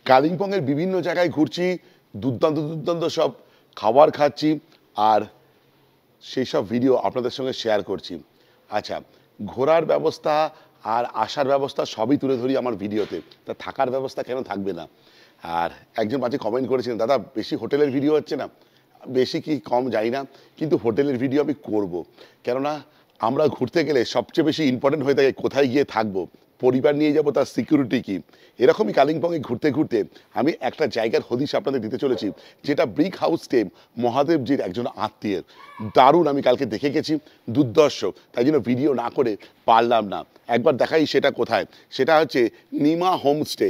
কালিম্পংয়ের বিভিন্ন জায়গায় ঘুরছি, দুর্দান্ত দুর্দান্ত সব খাবার খাচ্ছি আর সেই সব ভিডিও আপনাদের সঙ্গে শেয়ার করছি। আচ্ছা, ঘোরার ব্যবস্থা আর আসার ব্যবস্থা সবই তুলে ধরি আমার ভিডিওতে, তা থাকার ব্যবস্থা কেন থাকবে না? আর একজন মাঝে কমেন্ট করেছিলেন, দাদা বেশি হোটেলের ভিডিও হচ্ছে না? বেশি কি কম জানি না, কিন্তু হোটেলের ভিডিও আমি করব। কেননা আমরা ঘুরতে গেলে সবচেয়ে বেশি ইম্পর্টেন্ট হয়ে থাকে কোথায় গিয়ে থাকবো, পরিবার নিয়ে যাব, তার সিকিউরিটি কী। এরকমই কালিম্পংয়ে ঘুরতে ঘুরতে আমি একটা জায়গার হদিশ আপনাদের দিতে চলেছি, যেটা ব্রিক হাউস স্টে মহাদেবজির একজন আত্মীয়ের। দারুণ, আমি কালকে দেখে গেছি, দুর্দর্শ, তাই জন্য ভিডিও না করে পারলাম না। একবার দেখাই সেটা কোথায়। সেটা হচ্ছে নিমা হোমস্টে।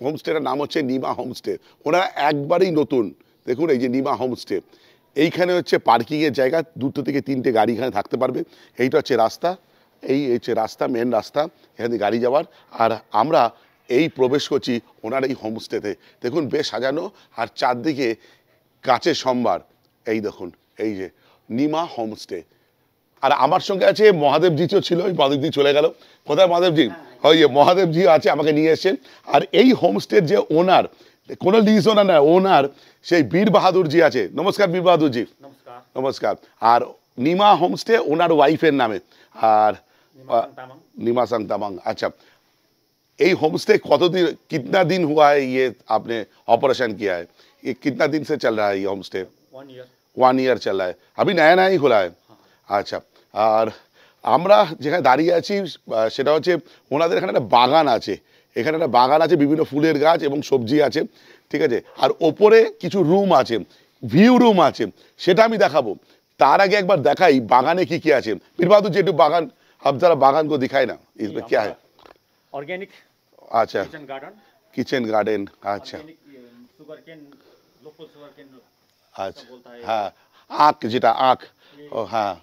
হোমস্টেটার নাম হচ্ছে নিমা হোমস্টে। ওনারা একবারেই নতুন, দেখুন এই যে নিমা হোমস্টে। এইখানে হচ্ছে পার্কিংয়ের জায়গা, 2 থেকে 3টে গাড়ি এখানে থাকতে পারবে। এইটা হচ্ছে রাস্তা, এই হচ্ছে রাস্তা, মেন রাস্তা, এখান থেকে গাড়ি যাওয়ার। আর আমরা এই প্রবেশ করছি ওনার এই হোমস্টেতে। দেখুন বেশ সাজানো, আর চারদিকে গাছের সম্ভার। এই দেখুন, এই যে নিমা হোমস্টে। আর আমার সঙ্গে আছে মহাদেবজিও ছিল, ওই মহাদেবজি চলে গেল। কোথায় মহাদেবজি? ওই মহাদেবজি আছে, আমাকে নিয়ে এসেছেন। আর এই হোমস্টের যে ওনার, কোনো লিজ ওনার না, ওনার সেই বীর বাহাদুরজি আছে। নমস্কার বীর বাহাদুরজি। নমস্কার। আর নিমা হোমস্টে ওনার ওয়াইফের নামে, আর निमा संग तमांग। अच्छा, ये होम स्टे कितना दिन हुआ है ये आपने ऑपरेशन किया है? ये कितना दिन से चल रहा है ये होम स्टे? 1 ईयर चल रहा है, अभी नया नया ही खुला है। আচ্ছা, আর আমরা যেখানে দাঁড়িয়ে আছি সেটা হচ্ছে ওনাদের এখানে একটা বাগান আছে। এখানে একটা বাগান আছে, বিভিন্ন ফুলের গাছ এবং সবজি আছে, ঠিক আছে। আর ওপরে কিছু রুম আছে, ভিউ রুম আছে, সেটা আমি দেখাবো। তার আগে একবার দেখাই বাগানে কি কি আছে। বীর বাহাদুর जी, একটু বাগান, अब जरा बागान को दिखाए ना, इसमें क्या है? ऑर्गेनिक, अच्छा, किचन गार्डन, अच्छा, sugar cane, local sugar cane, अच्छा, हाँ, आँख যেটা আখ, ও হ্যাঁ,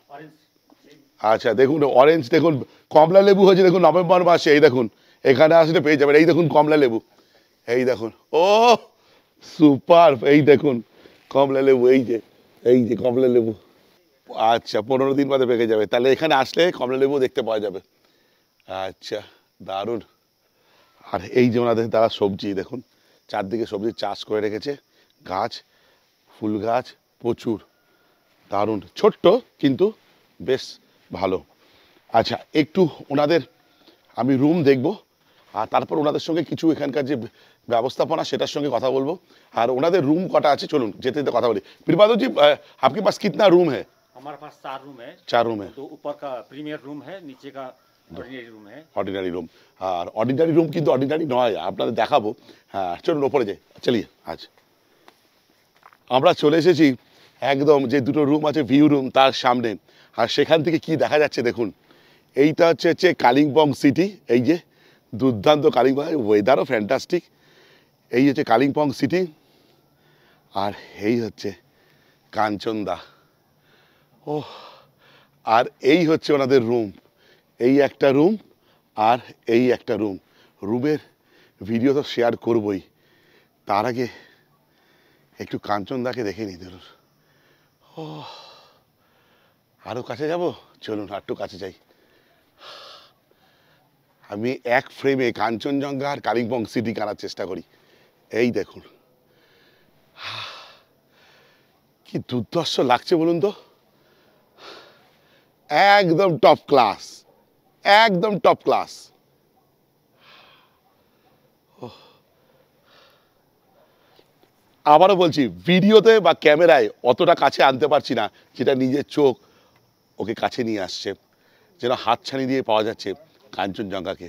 আচ্ছা। দেখুন অরেঞ্জ, দেখুন কমলা লেবু হয়েছে, দেখুন নভেম্বর মাসে। এই দেখুন এখানে আসলে পেয়ে যাবেন। এই দেখুন কমলা লেবু, এই দেখুন, ও সুপার। এই দেখুন কমলা লেবু, এই যে কমলা লেবু। আচ্ছা, 15 দিন বাদে পেকে যাবে, তাহলে এখানে আসলে কমলা লেবু দেখতে পাওয়া যাবে। আচ্ছা, দারুণ। আর এই যে ওনাদের তারা সবজি, দেখুন চারদিকে সবজির চাষ করে রেখেছে, গাছ, ফুল গাছ প্রচুর, দারুণ। ছোট্ট কিন্তু বেশ ভালো। আচ্ছা, একটু ওনাদের আমি রুম দেখব, আর তারপর ওনাদের সঙ্গে কিছু এখানকার যে ব্যবস্থাপনা সেটার সঙ্গে কথা বলবো। আর ওনাদের রুম কটা আছে চলুন যেতে যেতে কথা বলি। বীর বাহাদুর जी, आपके पास कितना रूम है? हमारे पास 4 रूम है। 4 रूम है। तो ऊपर का प्रीमियर रूम है, नीचे का ऑर्डिनरी रूम है। Ordinary room. আর অর্ডিনারি রুম কিন্তু অর্ডিনারি নয়, আপনাদের দেখাবো। হ্যাঁ চলুন ওপরে যাই, চলিয়ে। আচ্ছা, আমরা চলে এসেছি একদম যে দুটো রুম আছে ভিউ রুম তার সামনে। আর সেখান থেকে কি দেখা যাচ্ছে দেখুন। এইটা হচ্ছে কালিম্পং সিটি, এই যে দুর্দান্ত কালিম্পং, ওয়েদারও ফ্যান্টাস্টিক। এই হচ্ছে কালিম্পং সিটি, আর এই হচ্ছে কাঞ্চনদা। ও, আর এই হচ্ছে ওনাদের রুম। এই একটা রুম আর এই একটা রুম। রুমের ভিডিও তো শেয়ার করবই, তার আগে একটু কাঞ্চনদাকে দেখে নিই। ধরুন, ও আরও কাছে যাব, চলুন আর একটু কাছে যাই। আমি এক ফ্রেমে কাঞ্চনজঙ্ঘা আর কালিম্পং সিটি কাটার চেষ্টা করি। এই দেখুন কি দুর্ধর্ষ লাগছে বলুন তো, একদম টপ ক্লাস, একদম টপ ক্লাস। আবারও বলছি, ভিডিওতে বা ক্যামেরায় অতটা কাছে আনতে পারছি না, যেটা নিজের চোখ ওকে কাছে নিয়ে আসছে, যেন হাতছানি দিয়ে পাওয়া যাচ্ছে কাঞ্চনজঙ্ঘাকে।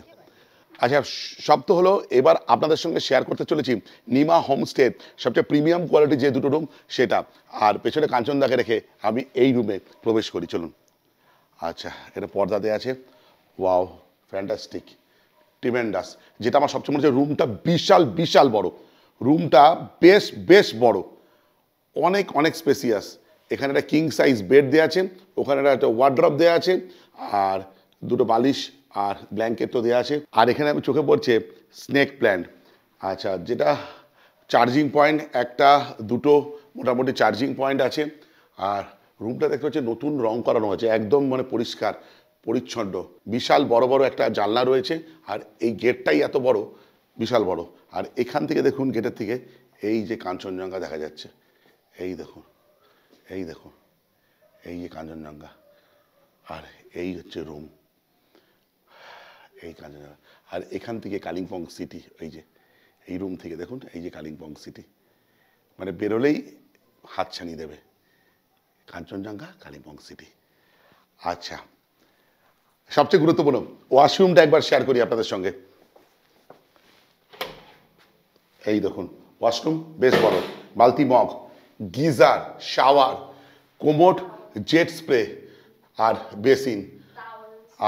আচ্ছা, সব তো হলো, এবার আপনাদের সঙ্গে শেয়ার করতে চলেছি নিমা হোমস্টের সবচেয়ে প্রিমিয়াম কোয়ালিটি যে দুটো রুম সেটা। আর পেছনে কাঞ্চনদাকে রেখে আমি এই রুমে প্রবেশ করি, চলুন। আচ্ছা, এটা পর্দা দেওয়া আছে, ওয়াও ফ্যান্টাস্টিক, ট্রিমেন্ডাস। যেটা আমার সবচেয়ে মনে হচ্ছে, রুমটা বিশাল বিশাল বড়, রুমটা বেশ বেশ বড়, অনেক অনেক স্পেসিয়াস। এখানে একটা কিং সাইজ বেড দেওয়া আছে, ওখানে একটা ওয়ার্ড্রপ দেওয়া আছে, আর দুটো বালিশ আর ব্ল্যাঙ্কেট তো দেওয়া আছে। আর এখানে আমি চোখে পড়ছে স্নেক প্ল্যান্ট। আচ্ছা, যেটা চার্জিং পয়েন্ট, একটা দুটো মোটামুটি চার্জিং পয়েন্ট আছে। আর রুমটা দেখতে হচ্ছে নতুন রং করানো হয়েছে, একদম মানে পরিষ্কার পরিচ্ছন্ন। বিশাল বড় বড় একটা জানলা রয়েছে, আর এই গেটটাই এত বড়, বিশাল বড়। আর এখান থেকে দেখুন গেটের থেকে এই যে কাঞ্চনজঙ্ঘা দেখা যাচ্ছে, এই দেখুন, এই দেখুন, এই যে কাঞ্চনজঙ্ঘা, আর এই হচ্ছে রুম, এই কাঞ্চনজঙ্ঘা। আর এখান থেকে কালিম্পং সিটি, এই যে এই রুম থেকে দেখুন এই যে কালিম্পং সিটি, মানে বেরোলেই হাতছানি দেবে কাঞ্চনজঙ্ঘা, কালিম্পং সিটি। আচ্ছা, সবচেয়ে গুরুত্বপূর্ণ ওয়াশরুমটা একবার শেয়ার করি আপনাদের সঙ্গে। এই দেখুন ওয়াশরুম বেশ বড়, বালতি, mug, geyser, shower, commode, jet spray, আর বেসিন,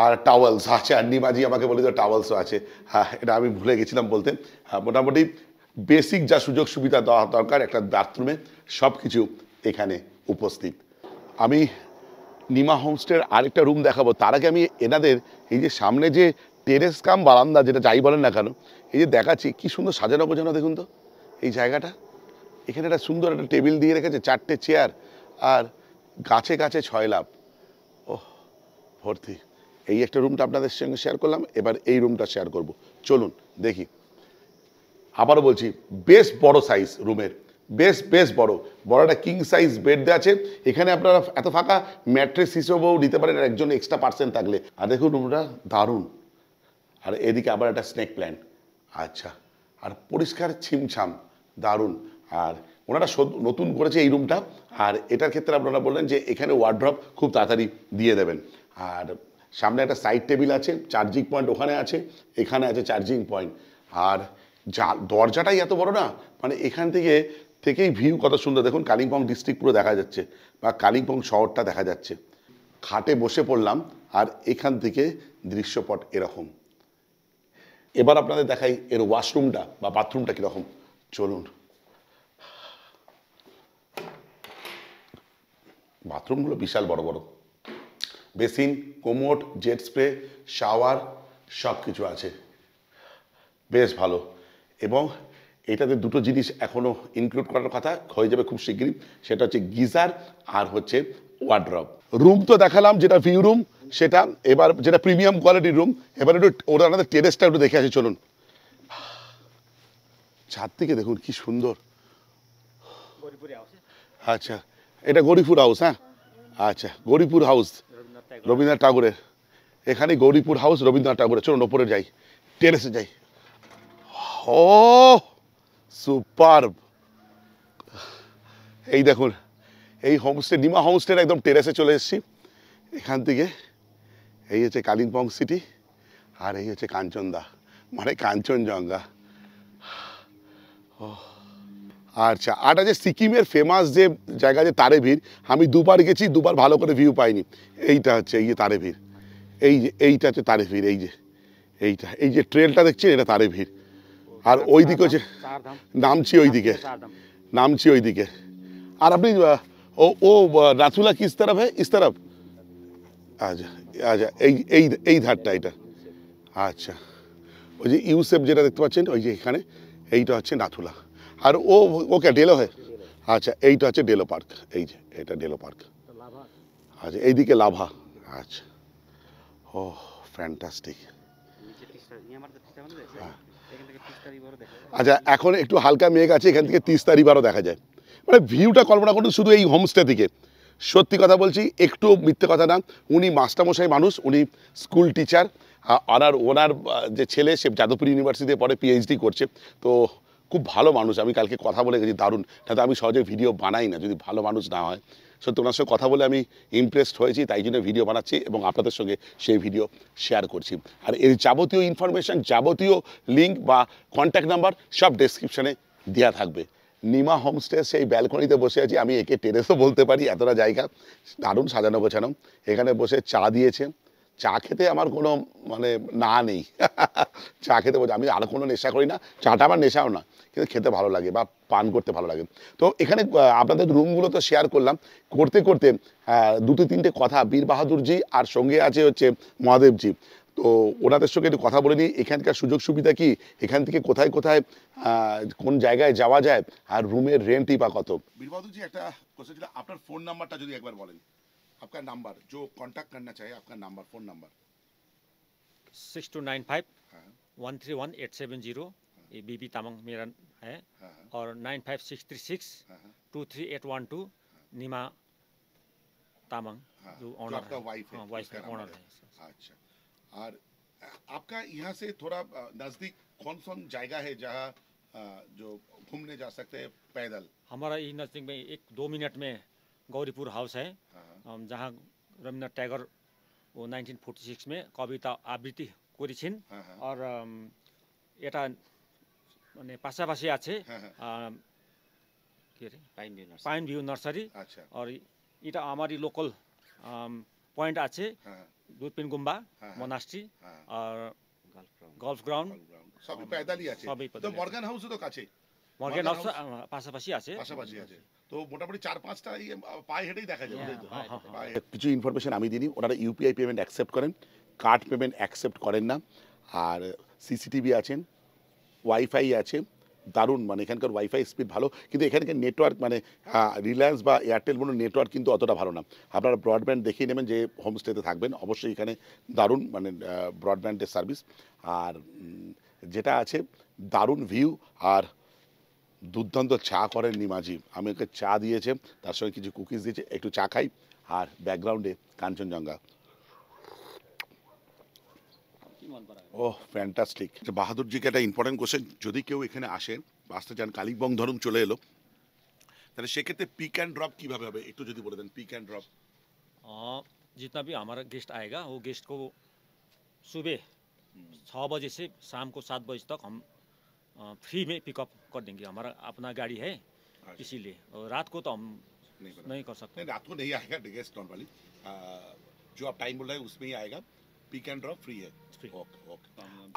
আর টাওয়েলস আছে। আর নিমাজি আমাকে বলে তো টাওয়েলসও আছে, হ্যাঁ এটা আমি ভুলে গেছিলাম বলতে। হ্যাঁ, মোটামুটি বেসিক যা সুযোগ সুবিধা দেওয়া দরকার একটা বাথরুমে সব কিছু এখানে উপস্থিত। আমি নিমা হোমস্টের আরেকটা রুম দেখাবো, তার আগে আমি এনাদের এই যে সামনে যে টেরেস কাম বারান্দা, যেটা যাই বলেন না কেন, এই যে দেখাচ্ছি কি সুন্দর সাজানো গোছানো, দেখুন তো এই জায়গাটা। এখানে একটা সুন্দর একটা টেবিল দিয়ে রেখেছে, 4টে চেয়ার, আর গাছে গাছে 6 লাভ, ওহ ভর্তি। এই একটা রুমটা আপনাদের সঙ্গে শেয়ার করলাম, এবার এই রুমটা শেয়ার করব, চলুন দেখি। আবারও বলছি বেশ বড় সাইজ রুমের, বেশ বড় একটা কিং সাইজ বেড দেওয়া আছে এখানে। আপনারা এত ফাঁকা ম্যাট্রেস হিসেবেও নিতে পারেন একজন এক্সট্রা পার্সন থাকলে। আর দেখুন রুমটা দারুণ, আর এদিকে আবার একটা স্নেক প্ল্যান্ট। আচ্ছা, আর পরিষ্কার ছিমছাম, দারুণ। আর ওনারা নতুন করেছে এই রুমটা, আর এটার ক্ষেত্রে আপনারা বললেন যে এখানে ওয়ার্ড্রপ খুব তাড়াতাড়ি দিয়ে দেবেন। আর সামনে একটা সাইড টেবিল আছে, চার্জিং পয়েন্ট ওখানে আছে, এখানে আছে চার্জিং পয়েন্ট। আর দরজাটাই এত বড় না, মানে এখান থেকেই ভিউ কত সুন্দর, দেখুন কালিম্পং ডিস্ট্রিক্ট পুরো দেখা যাচ্ছে, বা কালিম্পং শহরটা দেখা যাচ্ছে। খাটে বসে পড়লাম, আর এখান থেকে দৃশ্যপট এরকম। এবার আপনাদের দেখাই এর ওয়াশরুমটা বা বাথরুমটা কীরকম, চলুন। বাথরুমগুলো বিশাল বড় বড়, basin, commode, jet spray, shower সব কিছু আছে, বেশ ভালো। এবং এটাতে দুটো জিনিস এখনও ইনক্লুড করার কথা, হয়ে যাবে খুব শিগগিরই, সেটা হচ্ছে গিজার আর হচ্ছে ওয়ার্ড্রপ। রুম তো দেখালাম যেটা ভিউ রুম সেটা, এবার যেটা প্রিমিয়াম কোয়ালিটির রুম, এবার একটু ওনাদের টেরেসটা একটু দেখে আসি, চলুন। ছাদ থেকে দেখুন কি সুন্দর। আচ্ছা, এটা গৌরীপুর হাউস, হ্যাঁ আচ্ছা গৌরীপুর হাউস রবীন্দ্রনাথ ঠাকুরের, এখানে গৌরীপুর হাউস রবীন্দ্রনাথ ঠাকুরের। চলুন ওপরে যাই, টেরেসে যাই। ও সুপারব, এই দেখুন এই হোমস্টে, নিমা হোমস্টের একদম টেরেসে চলে এসেছি। এখান থেকে এই হচ্ছে কালিম্পং সিটি, আর এই হচ্ছে কাঞ্চনদা মানে কাঞ্চনজঙ্ঘা। আচ্ছা, আর আছে সিকিমের ফেমাস যে জায়গা যে তারেভির, আমি দুবার গেছি, দুবার ভালো করে ভিউ পাইনি। এইটা হচ্ছে এই যে তারেভির, এইটা হচ্ছে তারেভির, এই যে ট্রেলটা দেখছেন এটা তারেভির। আর ওই দিকে হচ্ছে নামছি ওই দিকে। আর আপনি ও নাথুলা কিস তরফ হ্যাঁ, ইস তরফ। আচ্ছা আচ্ছা, এই ধারটা এটা। আচ্ছা, ওই যে ইউসেফ যেটা দেখতে পাচ্ছেন ওই যে এখানে, এইটা হচ্ছে নাথুলা। আর ওকে ডেলো হয়। আচ্ছা, এইটা হচ্ছে ডেলো পার্ক, এই যে এটা ডেলো পার্ক। আচ্ছা, এইদিকে লাভা। আচ্ছা, ও ফ্যান্টাস্টিক। আচ্ছা, এখন একটু হালকা মেঘ আছে, এখান থেকে 30 তারিখও দেখা যায়। মানে ভিউটা কল্পনা করুন শুধু এই হোমস্টে থেকে। সত্যি কথা বলছি, একটু মিথ্যে কথা না। উনি মাস্টারমশাই মানুষ, উনি স্কুল টিচার, ওনার যে ছেলে সে যাদবপুর ইউনিভার্সিটিতে পড়ে, পিএইচডি করছে। তো খুব ভালো মানুষ, আমি কালকে কথা বলে গেছি, দারুণ। তাতে আমি সহজে ভিডিও বানাই না যদি ভালো মানুষ না হয়। সত্যি ওনার সঙ্গে কথা বলে আমি ইমপ্রেসড হয়েছি, তাই জন্য ভিডিও বানাচ্ছি এবং আপনাদের সঙ্গে সেই ভিডিও শেয়ার করছি। আর এর যাবতীয় ইনফরমেশান, যাবতীয় লিঙ্ক বা কন্ট্যাক্ট নাম্বার সব ডেসক্রিপশানে দেওয়া থাকবে। নিমা হোমস্টে সেই ব্যালকনিতে বসে আছি, আমি একে টেরেসও বলতে পারি, এতটা জায়গা দারুণ সাজানো গোছানো। এখানে বসে চা দিয়েছে, চা খেতে আমার কোনো মানে না নেই চা খেতে বলছে, আমি আর কোনো নেশা করি না, চাটা আমার নেশাও না, কিন্তু খেতে ভালো লাগে বা পান করতে ভালো লাগে। তো এখানে আপনাদের রুমগুলো তো শেয়ার করলাম, করতে করতে দুটো তিনটে কথা বীর বাহাদুরজি আর সঙ্গে আছে হচ্ছে মহাদেবজি। তো ওনাদের সঙ্গে একটু কথা বলে নিই, এখানকার সুযোগ সুবিধা কি, এখান থেকে কোথায় কোথায় কোন জায়গায় যাওয়া যায়, আর রুমের রেন্টই বা কত। বীর বাহাদুরজি, একটা কোশ্চেন ছিল, আপনার ফোন নাম্বারটা যদি একবার বলেন, आपका नंबर जो कांटेक्ट करना चाहे, आपका नंबर, फोन नंबर। 6295 131870 ये बीबी तामाङ मेरा है हाँ, हाँ, और 95636 हाँ, हाँ, 23812 नीमा तामाङ हाँ, जो जो ऑनर आपका है। वाइफ है, हाँ वाइफ उसका है, नाम ऑनर है। है। अच्छा, और आपका यहाँ से थोड़ा नजदीक कौन कौन जगह है जहाँ जो घूमने जा सकते हैं पैदल? हमारा ये नज़दीक में 1-2 मिनट में गौरीपुर हाउस है, हाँ, जहाँ रविन्द्रनाथ टैगोर वो 1946 में कविता आवृत्ति করেছেন। हाँ, हाँ, और এটা মানে পাশাপাশি আছে हाँ, हाँ, কি রে pine view nursery. Pine view nursery. अच्छा, और এটা আমারই লোকাল পয়েন্ট আছে हाँ, দুধপিন গুম্বা हाँ, মনাস্ট্রি हाँ, আর গল্ফ গ্রাউন্ড। Golf ground. সবই पैदलই আছে। সবই তো पैदल আছে। মর্গান হাউসও তো কাছে, মর্গেন মর্গান হাউস পাশাপাশি আছে। পাশাপাশি আছে। তো মোটামুটি 4-5টা পায়ে হেঁটেই দেখা যাবে, তাই তো? হ্যাঁ, হ্যাঁ, পায়ে- কিছু ইনফরমেশন আমি দিই, ওনারা ইউপিআই পেমেন্ট অ্যাকসেপ্ট করেন, কার্ড পেমেন্ট অ্যাকসেপ্ট করেন না। আর সিসিটিভি আছেন, ওয়াইফাই আছে, দারুণ, মানে এখানকার ওয়াইফাই স্পিড ভালো, কিন্তু এখানকার নেটওয়ার্ক মানে রিলায়েন্স বা এয়ারটেল মনে নেটওয়ার্ক কিন্তু অতটা ভালো না। আপনারা ব্রডব্যান্ড দেখিয়ে নেবেন যে হোমস্টেতে থাকবেন, অবশ্যই এখানে দারুণ মানে ব্রডব্যান্ডের সার্ভিস। আর যেটা আছে দারুণ ভিউ, আর দুর্দান্ত চা করেন নিমাজি। আমি ওকে চা দিয়েছে, তার সঙ্গে কিছু কুকিজ দিয়েছে, একটু চা খাই, আর ব্যাকগ্রাউন্ডে কাঞ্চনজঙ্ঘা। ওহ ফ্যান্টাস্টিক। বাহাদুরজিকে একটা ইম্পর্টেন্ট কোশ্চেন, যদি কেউ এখানে আসেন বা আসতে চান, কালিম্পং ধরুন চলে এলো, তাহলে সেক্ষেত্রে পিক অ্যান্ড ড্রপ কীভাবে হবে একটু যদি বলে দেন, পিক অ্যান্ড ড্রপ। जितना भी हमारा गेस्ट आएगा वो गेस्ट को सुबह 6 बजे से शाम को 7 बजे तक हम फ्री में पिकअप कर देंगे। हमारा अपना गाड़ी है, इसीलिए। और रात को तो हम नहीं पता। नहीं कर सकते। नहीं, रात को नहीं आएगा गेस्ट नॉर्मली, जो आप टाइम बोल रहे हैं उसमें ही आएगा। পিক অ্যান্ড ড্রপ ফ্রি है। Free। ওকে ওকে।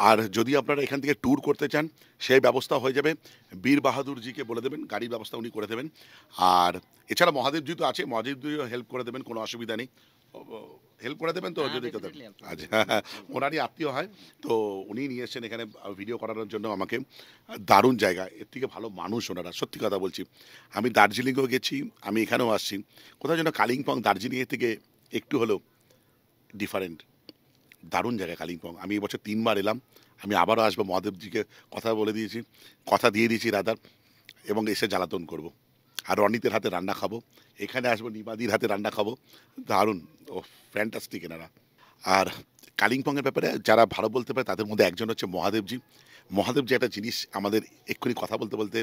আর যদি আপনারা এখান থেকে ট্যুর করতে চান, সেই ব্যবস্থা হয়ে যাবে। বীর বাহাদুরজিকে বলে দেবেন, গাড়ির ব্যবস্থা উনি করে দেবেন। আর এছাড়া মহাদেবজি তো আছে, মহাদেবজিও হেল্প করে দেবেন, কোনো অসুবিধা নেই। হেল্প করে দেবেন তো হ্যাঁ, যদি কেউ definitely help করে আচ্ছা, ওনারই আত্মীয় হয় তো, উনি নিয়ে এসেছেন এখানে ভিডিও করানোর জন্য আমাকে। দারুণ জায়গা, এর থেকে ভালো মানুষ ওনারা, সত্যি কথা বলছি। আমি দার্জিলিংও গেছি, আমি এখানেও আসছি, কোথাও যেন কালিম্পং দার্জিলিংয়ের থেকে একটু হলেও ডিফারেন্ট। দারুণ জায়গা কালিম্পং। আমি এবছর 3 বার এলাম, আমি আবারও আসবো। মহাদেবজিকে কথা বলে দিয়েছি, কথা দিয়ে দিয়েছি রাদার, এবং এসে জ্বালাতন করব। আর রনিতের হাতে রান্না খাবো, এখানে আসবো, নিমাদির হাতে রান্না খাবো। দারুণ, ও ফ্যান্টাস্টিক এনারা। আর কালিম্পংয়ের ব্যাপারে যারা ভালো বলতে পারে তাদের মধ্যে একজন হচ্ছে মহাদেবজি। মহাদেবজি একটা জিনিস আমাদের এক্ষুনি কথা বলতে বলতে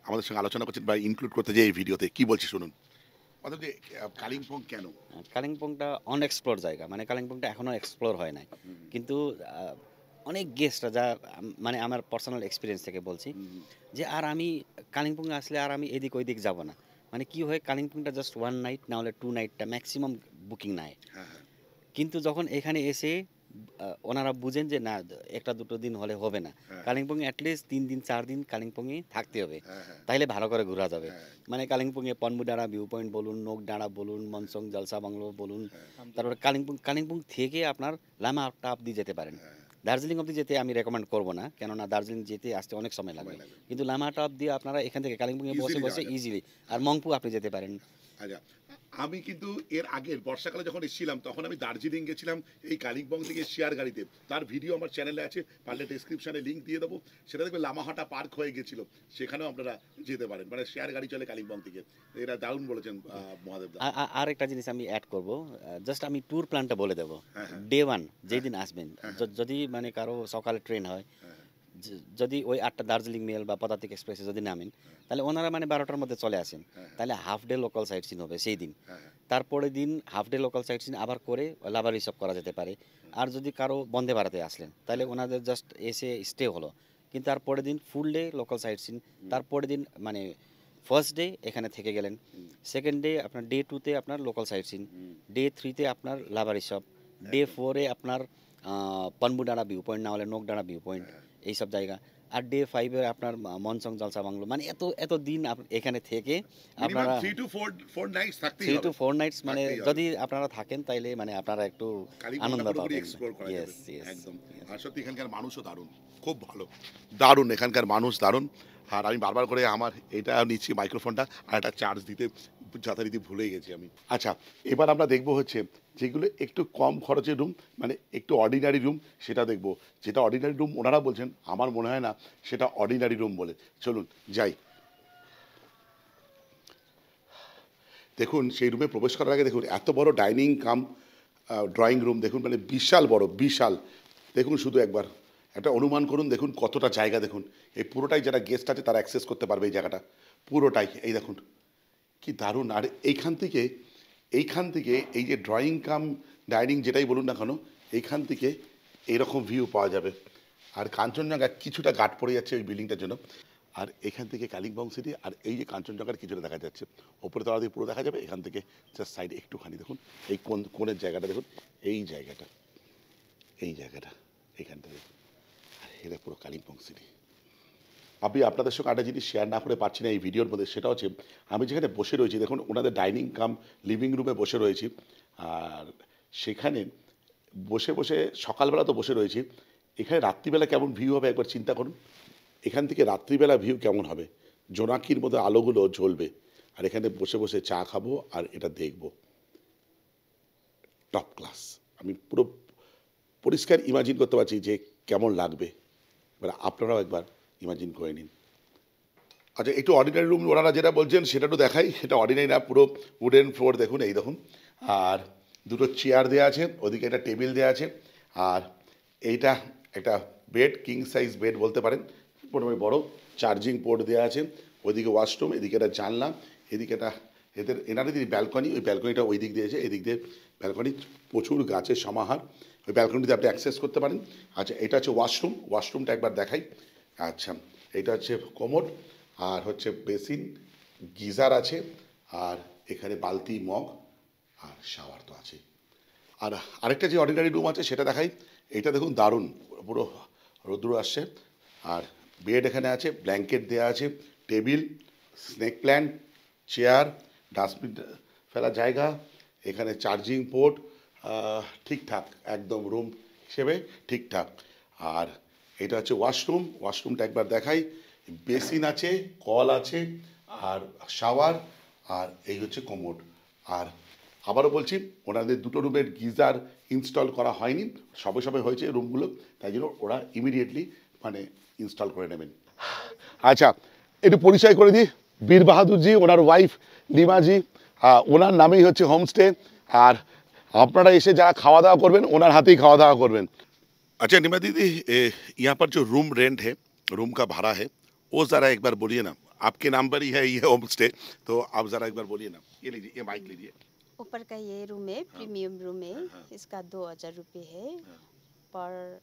আমাদের সঙ্গে আলোচনা করছেন বা ইনক্লুড করতে যে এই ভিডিওতে কী বলছি শুনুন। মহাদেবজি, কালিম্পং কেন? কালিম্পংটা অনএক্সপ্লোর জায়গা, মানে কালিম্পংটা এখনও এক্সপ্লোর হয় নাই। কিন্তু অনেক গেস্টরা যা মানে আমার পার্সোনাল এক্সপিরিয়েন্স থেকে বলছি যে আর আমি কালিম্পং আসলে আর আমি এদিক ওইদিক যাব না। মানে কি হয়, কালিম্পংটা জাস্ট 1 নাইট না হলে 2 নাইটটা ম্যাক্সিমাম বুকিং নেয়। হ্যাঁ হ্যাঁ কিন্তু যখন এখানে এসে ওনারা বুঝেন যে না, 1-2 দিন হলে হবে না, হ্যাঁ। কালিম্পংয়ে অ্যাটলিস্ট 3 দিন 4 দিন কালিম্পংয়ে থাকতে হবে, হ্যাঁ হ্যাঁ তাইলে ভালো করে ঘোরা যাবে। হ্যাঁ। মানে কালিম্পংয়ে পনবুডাঁড়া ভিউ পয়েন্ট বলুন, নোকডাঁড়া বলুন, মনসং জলসা বাংলো বলুন, হ্যাঁ। তারপরে কালিম্পং থেকে আপনার লামাহাট্টা অবধি যেতে পারেন। হ্যাঁ। দার্জিলিং অবধি যেতে আমি রেকমেন্ড করবো না, কেননা দার্জিলিং যেতে আসতে অনেক সময় লাগবে। সময় লাগবে। কিন্তু লামাহাট্টা অবধি আপনারা এখান থেকে কালিম্পংয়ে বসে Easily বসে যাওয়া যাবে। ইজিলি, আর মংপু আপনি যেতে পারেন। আচ্ছা, আমি কিন্তু এর আগে বর্ষাকালে যখন এসেছিলাম তখন আমি দার্জিলিং গেছিলাম এই কালিম্পং থেকে শেয়ার গাড়িতে। তার ভিডিও আমার চ্যানেলে আছে, পারলে ডেসক্রিপশনে লিঙ্ক দিয়ে দেবো। সেটা দেখবে লামাহাটা পার্ক হয়ে গেছিল, সেখানেও আপনারা যেতে পারেন, মানে শেয়ার গাড়ি চলে কালিম্পং থেকে। এটা দারুণ বলেছেন মহাদেব দা। আর একটা জিনিস আমি অ্যাড করব, জাস্ট আমি ট্যুর প্ল্যানটা বলে দেবো। হ্যাঁ, হ্যাঁ। ডে 1 যেই দিন আসবেন, যদি মানে কারো সকালে ট্রেন হয়, হ্যাঁ। যদি ওই 8টা দার্জিলিং মেল বা পদাতিক এক্সপ্রেসে যদি নামেন, তাহলে ওনারা মানে 12টার মধ্যে চলে আসেন, তাহলে half day local sight seen হবে সেই দিন। হ্যাঁ, হ্যাঁ। তারপরে দিন half day local sight seen আবার করে লাভার রিসর্ভ করা যেতে পারে। আর যদি কারো বন্দে ভারতে আসলেন, তাহলে ওনাদের জাস্ট এসে স্টে হলো, কিন্তু তারপরের দিন ফুল ডে লোকাল সাইট সিন। তারপরের দিন মানে ফার্স্ট ডে এখানে থেকে গেলেন, সেকেন্ড ডে আপনার ডে 2তে আপনার লোকাল সাইট সিন, ডে 3তে আপনার লাভার রিসর্ভ, ডে 4-এ আপনার পনবুডাঁড়া ভিউ পয়েন্ট না হলে নোকডাঁড়া ভিউ পয়েন্ট, এইসব জায়গা। আর ডে 5-এ আপনার মনসং জলসা বাংলো। মানে এত দিন এখানে থেকে আপনারা 3 to 4 নাইটস থাকতেই 3 হবে। to 4 নাইটস মানে থাকতেই হবে। যদি আপনারা থাকেন তাইলে মানে আপনারা একটু কালিম্পংটা আনন্দ পুরোপুরি পাবেন। এক্সপ্লোর করা ইয়েস যাবে। ইয়েস একদম। আর সত্যি এখানকার মানুষও দারুণ, খুব ভালো, দারুণ এখানকার মানুষ, দারুণ। আর আমি বারবার করে আমার এটা নিচ্ছি মাইক্রোফোনটা, আর একটা চার্জ দিতে যথারীতি ভুলে গেছি আমি। আচ্ছা, এবার আমরা দেখব হচ্ছে যেগুলো একটু কম খরচের রুম, মানে একটু অর্ডিনারি রুম, সেটা দেখব। যেটা অর্ডিনারি রুম ওনারা বলছেন, আমার মনে হয় না সেটা অর্ডিনারি রুম বলে। চলুন যাই। দেখুন, সেই রুমে প্রবেশ করার আগে দেখুন এত বড় ডাইনিং কাম ড্রয়িং রুম, দেখুন মানে বিশাল বড়, বিশাল। দেখুন শুধু একবার একটা অনুমান করুন, দেখুন কতটা জায়গা। দেখুন এই পুরোটাই যারা গেস্ট আছে তারা অ্যাক্সেস করতে পারবে এই জায়গাটা পুরোটাই। এই দেখুন কি দারুণ। আর এইখান থেকে এই যে ড্রয়িং কাম ডাইনিং যেটাই বলুন না কেন, এইখান থেকে এইরকম ভিউ পাওয়া যাবে। আর কাঞ্চনজঙ্ঘা কিছুটা গাট পড়ে যাচ্ছে ওই বিল্ডিংটার জন্য। আর এখান থেকে কালিম্পং সিটি আর এই যে কাঞ্চনজঙ্ঘার কিছুটা দেখা যাচ্ছে, ওপরে তলা দিয়ে পুরো দেখা যাবে। এখান থেকে জাস্ট সাইডে একটুখানি দেখুন এই কোণের জায়গাটা দেখুন, এই জায়গাটা এইখানটা দেখুন। আর এটা পুরো কালিম্পং সিটি। আমি আপনাদের সঙ্গে একটা জিনিস শেয়ার না করে পারছি না এই ভিডিওর মধ্যে, সেটা হচ্ছে আমি যেখানে বসে রয়েছি, দেখুন ওনাদের ডাইনিং কাম লিভিং রুমে বসে রয়েছি। আর সেখানে বসে বসে সকালবেলা তো বসে রয়েছি, এখানে রাত্রিবেলা কেমন ভিউ হবে একবার চিন্তা করুন। এখান থেকে রাত্রিবেলা ভিউ কেমন হবে, জোনাকির মধ্যে আলোগুলো জ্বলবে, আর এখানে বসে বসে চা খাবো আর এটা দেখবো। Top class. আমি পুরো পরিষ্কার ইমাজিন করতে পারছি যে কেমন লাগবে। এবার আপনারাও একবার ইমাজিন করে নিন। আচ্ছা, একটু অর্ডিনারি রুম ওনারা যেটা বলছেন সেটা একটু দেখাই। সেটা অর্ডিনারি না, পুরো উডেন ফ্লোর দেখুন, এই দেখুন। আর দুটো চেয়ার দেওয়া আছে, ওদিকে একটা টেবিল দেওয়া আছে। আর এইটা একটা বেড, কিং সাইজ বেড বলতে পারেন, মোটামুটি বড়। চার্জিং পোর্ট দেওয়া আছে, ওইদিকে ওয়াশরুম, এদিকে একটা জানলা, এদিকে একটা এনাদের ব্যালকনি, ওই ব্যালকনিটা ওই দিক দিয়েছে, এদিক দিয়ে ব্যালকনি, প্রচুর গাছের সমাহার। ওই ব্যালকনিতে আপনি অ্যাক্সেস করতে পারেন। আচ্ছা, এটা হচ্ছে ওয়াশরুম, ওয়াশরুমটা একবার দেখাই। আচ্ছা, এটা হচ্ছে কোমোড, আর হচ্ছে বেসিন, গিজার আছে, আর এখানে বালতি, মগ, আর শাওয়ার তো আছে। আর আরেকটা যে অর্ডিনারি রুম আছে সেটা দেখাই। এটা দেখুন দারুণ, পুরো রৌদ্র আসছে। আর বেড এখানে আছে, ব্ল্যাঙ্কেট দেওয়া আছে, table, snake plant, chair, dustbin ফেলার জায়গা, এখানে চার্জিং পোর্ট, ঠিকঠাক একদম রুম হিসেবে ঠিকঠাক। আর এটা হচ্ছে ওয়াশরুম, ওয়াশরুমটা একবার দেখাই। বেসিন আছে, কল আছে, আর শাওয়ার, আর এই হচ্ছে কোমোড। আর আবারও বলছি, ওনাদের দুটো রুমের গিজার ইনস্টল করা হয়নি, সবে সবে হয়েছে রুমগুলো, তাই জন্য ওরা ইমিডিয়েটলি মানে ইনস্টল করে নেবেন। আচ্ছা, একটু পরিচয় করে দিই। বীর বাহাদুরজি, ওনার ওয়াইফ নিমাজি, ওনার নামেই হচ্ছে হোমস্টে। আর আপনারা এসে যারা খাওয়া দাওয়া করবেন ওনার হাতেই খাওয়া দাওয়া করবেন। अच्छा निमा दीदी, यहाँ पर जो रूम रेंट है, रूम का भाड़ा है, वो ज़रा एक बार बोलिए ना। आपके नाम पर ही है ये होम स्टे, तो आप ज़रा एक बार बोलिए ना। ये लीजिए, ये माइक लीजिए। ऊपर का ये रूम है, प्रीमियम रूम है। इसका 2000 रुपये है पर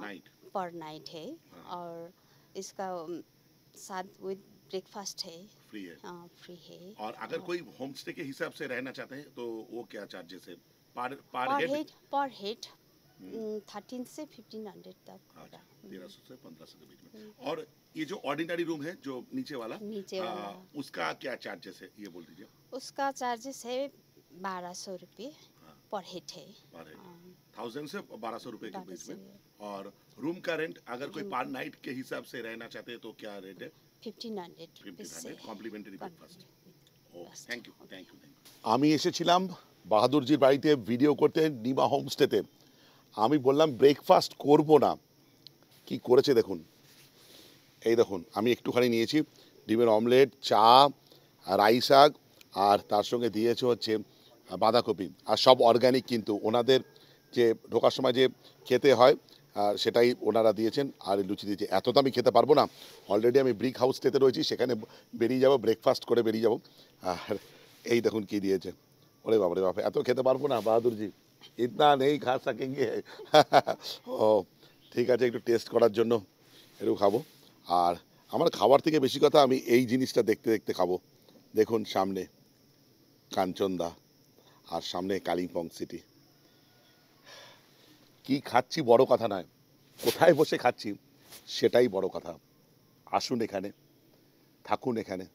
नाइट। पर नाइट है। और इसका साथ विद ब्रेकफास्ट है, फ्री है। फ्री है। और अगर कोई होम स्टे के हिसाब से रहना चाहते हैं तो वो क्या चार्जेस है पर पर हेड 13 से 1500 तक होगा। 1300 से 1500 के बीच में। और ये जो ऑर्डिनरी रूम है जो नीचे वाला, उसका क्या चार्जेस है ये बोल दीजिए। उसका चार्जेस है 1200 रुपये पर हेड है। 1000 से 1200 रुपए के बीच में। और रूम का रेंट अगर कोई पर नाइट के हिसाब से रहना चाहते हैं तो क्या रेट है? 1500 কমপ্লিমেন্টারি ব্রেকফাস্ট। ও thank you, thank you, thank you. আমি এসেছিলাম বাহাদুরজির বাড়িতে ভিডিও করতে, নিমা হোমস্টেতে। আমি বললাম ব্রেকফাস্ট করব না, কি করেছে দেখুন। এই দেখুন, আমি একটুখানি নিয়েছি ডিমের অমলেট, চা, রাই শাক, আর তার সঙ্গে দিয়েছে হচ্ছে বাঁধাকপি। আর সব অর্গ্যানিক, কিন্তু ওনাদের যে ঢোকার সময় যে খেতে হয় সেটাই ওনারা দিয়েছেন। আর লুচি দিয়েছে। এত তো আমি খেতে পারবো না, অলরেডি আমি ব্রিক হাউস স্টেতে রয়েছি, সেখানে বেরিয়ে যাব, ব্রেকফাস্ট করে বেরিয়ে যাব। আর এই দেখুন কি দিয়েছে। ওরে বাবা রে বাবা, এত খেতে পারবো না বাহাদুরজি, ইতনা নেই খা সকেঙ্গে। ও ঠিক আছে, একটু টেস্ট করার জন্য একটু খাবো। আর আমার খাবার থেকে বেশি কথা আমি এই জিনিসটা দেখতে দেখতে খাবো। দেখুন সামনে কাঞ্চনদা আর সামনে কালিম্পং সিটি। কি খাচ্ছি বড় কথা নয়, কোথায় বসে খাচ্ছি সেটাই বড় কথা। আসুন এখানে, থাকুন এখানে।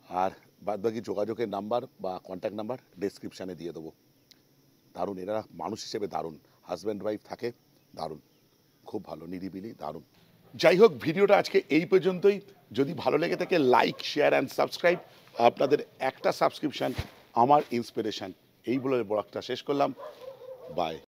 আর বাদবাকি যোগাযোগের নাম্বার বা কন্ট্যাক্ট নাম্বার ডেসক্রিপশানে দিয়ে দেবো। দারুণ, এরা মানুষ হিসেবে দারুণ, হাজব্যান্ড ওয়াইফ থাকে, দারুণ, খুব ভালো, নিরিবিলি, দারুণ। যাই হোক, ভিডিওটা আজকে এই পর্যন্তই। যদি ভালো লেগে থাকে লাইক, শেয়ার অ্যান্ড সাবস্ক্রাইব। আপনাদের একটা সাবস্ক্রিপশন আমার ইন্সপিরেশন, এই বলে ব্লগটা শেষ করলাম। বাই।